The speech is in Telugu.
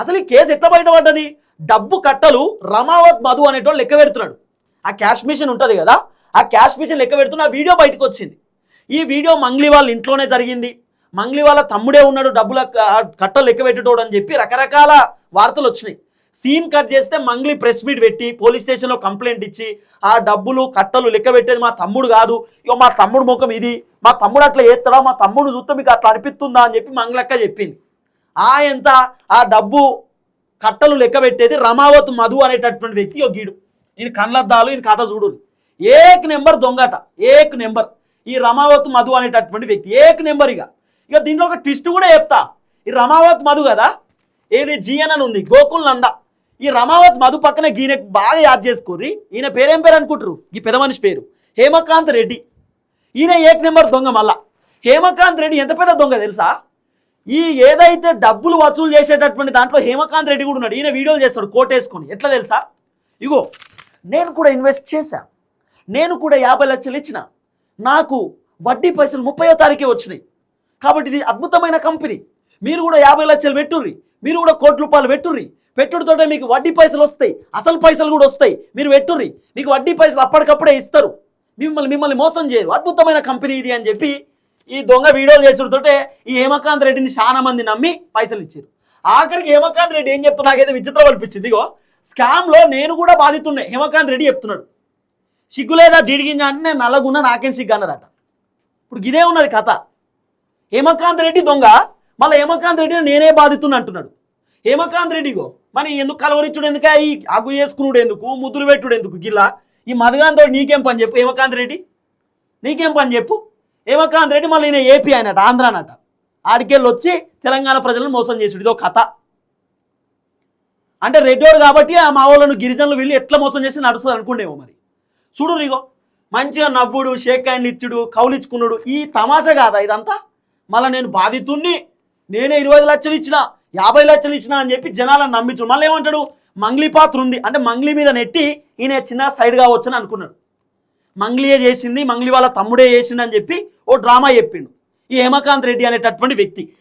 అసలు ఈ కేసు ఎట్లా బయటపడ్డది? డబ్బు కట్టలు రమావత్ మధు అనేటోళ్ళు లెక్క పెడుతున్నాడు. ఆ క్యాష్ మిషన్ ఉంటుంది కదా, ఆ క్యాష్ మిషన్ లెక్క పెడుతున్న వీడియో బయటకు వచ్చింది. ఈ వీడియో మంగ్లీ వాళ్ళ ఇంట్లోనే జరిగింది. మంగ్లీ వాళ్ళ తమ్ముడే ఉన్నాడు డబ్బుల కట్టలు లెక్క పెట్టేటోడు అని చెప్పి రకరకాల వార్తలు వచ్చినాయి. సీన్ కట్ చేస్తే మంగ్లీ ప్రెస్ మీట్ పెట్టి పోలీస్ స్టేషన్లో కంప్లైంట్ ఇచ్చి ఆ డబ్బులు కట్టలు లెక్క పెట్టేది మా తమ్ముడు కాదు, ఇక మా తమ్ముడు ముఖం ఇది, మా తమ్ముడు అట్లా చేస్తాడా, మా తమ్ముడు చూస్తే మీకు అట్లా అనిపిస్తుందా అని చెప్పి మంగళక్క చెప్పింది. ఎంత ఆ డబ్బు కట్టలు లెక్క పెట్టేది రమావత్ మధు అనేటటువంటి వ్యక్తి ఒక గీడు. ఈయన కళ్ళద్దాలు, ఈయన కథ చూడు, ఏక్ నెంబర్ దొంగట, ఏక్ నెంబర్. ఈ రమావత్ మధు అనేటటువంటి వ్యక్తి ఏక్ నెంబర్. ఇక దీంట్లో ఒక ట్విస్ట్ కూడా చెప్తా. ఈ రమావత్ మధు కదా, ఏది జిఎన్ అని ఉంది, గోకుల్ నంద. ఈ రమావత్ మధు పక్కన ఈయనకు బాగా యాద్ చేసుకోర్రి. ఈయన పేరేం పేరు అనుకుంటారు? ఈ పెద్ద మనిషి పేరు హేమకాంత్ రెడ్డి. ఈయన ఏక్ నెంబర్ దొంగ. మళ్ళా హేమకాంత్ రెడ్డి ఎంత పెద్ద దొంగ తెలుసా? ఈ ఏదైతే డబ్బులు వసూలు చేసేటటువంటి దాంట్లో హేమకాంత్ రెడ్డి కూడా ఉన్నాడు. ఈయన వీడియోలు చేస్తాడు కోటేసుకొని. ఎట్లా తెలుసా? ఇగో నేను కూడా ఇన్వెస్ట్ చేశా, నేను కూడా 50 లక్షలు ఇచ్చిన, నాకు వడ్డీ పైసలు 30వ తారీఖే వచ్చినాయి, కాబట్టి ఇది అద్భుతమైన కంపెనీ, మీరు కూడా 50 లక్షలు పెట్టుర్రి, మీరు కూడా ₹1,00,00,000 పెట్టుర్రి, పెట్టుడుతోటే మీకు వడ్డీ పైసలు వస్తాయి, అసలు పైసలు కూడా వస్తాయి, మీరు పెట్టుర్రి, మీకు వడ్డీ పైసలు అప్పటికప్పుడే ఇస్తారు, మిమ్మల్ని మోసం చేయరు, అద్భుతమైన కంపెనీ ఇది అని చెప్పి ఈ దొంగ వీడియోలు చేసుడుతోటే ఈ హేమకాంత్ రెడ్డిని చాలా మంది నమ్మి పైసలు ఇచ్చారు. ఆఖరికి హేమకాంత్ రెడ్డి ఏం చెప్తున్నా, నాకైతే విచిత్రం అనిపించింది. ఇగో స్కామ్లో నేను కూడా బాధితున్నాయి హేమకాంత్ రెడ్డి చెప్తున్నాడు. సిగ్గులేదా జీడిగింజ అంటే నేను నల్లగున్నా, నాకేం సిగ్గు అన్నారట. ఇప్పుడు ఇదే ఉన్నది కథ. హేమకాంత్ రెడ్డి దొంగ, మళ్ళీ హేమకాంత్ రెడ్డిని నేనే బాధితున్నా అంటున్నాడు. హేమకాంత్ రెడ్డిగో మరి ఎందుకు కలవరించుడు ఎందుకు, ఈ అగ్గు చేసుకున్నాడు ఎందుకు, ముద్దులు పెట్టుడు ఎందుకు, గిల్లా ఈ మధుగాంతో నీకేం పని చెప్పు హేమకాంత్ రెడ్డి, నీకేం పని చెప్పు. హేమకాంత్ రెడ్డి మళ్ళీ ఈయన ఏపీ ఆయనట, ఆంధ్ర అనట, ఆడికెళ్ళి వచ్చి తెలంగాణ ప్రజలను మోసం చేసాడు. ఇదో కథ. అంటే రెడ్డోడు కాబట్టి మా వాళ్ళను గిరిజనులు వీళ్ళు ఎట్లా మోసం చేసి నడుస్తుంది అనుకుండేమో మరి. చూడు నీగో మంచిగా నవ్వుడు, షేక్ హ్యాండ్లు ఇచ్చుడు, కౌలిచ్చుకున్నాడు, ఈ తమాషా కాదా ఇదంతా? మళ్ళీ నేను బాధితుణ్ణి, నేనే 25 లక్షలు ఇచ్చిన, 50 లక్షలు ఇచ్చిన అని చెప్పి జనాలను నమ్మించు. మళ్ళీ ఏమంటాడు, మంగ్లీ పాత్ర ఉంది అంటే మంగ్లీ మీద నెట్టి ఈయన చిన్న సైడ్ కావచ్చని అనుకున్నాడు. మంగ్లీయే చేసింది, మంగ్లీ వాళ్ళ తమ్ముడే చేసింది అని చెప్పి ఓ డ్రామా చెప్పిండు ఈ హేమకాంత్ రెడ్డి అనేటటువంటి వ్యక్తి.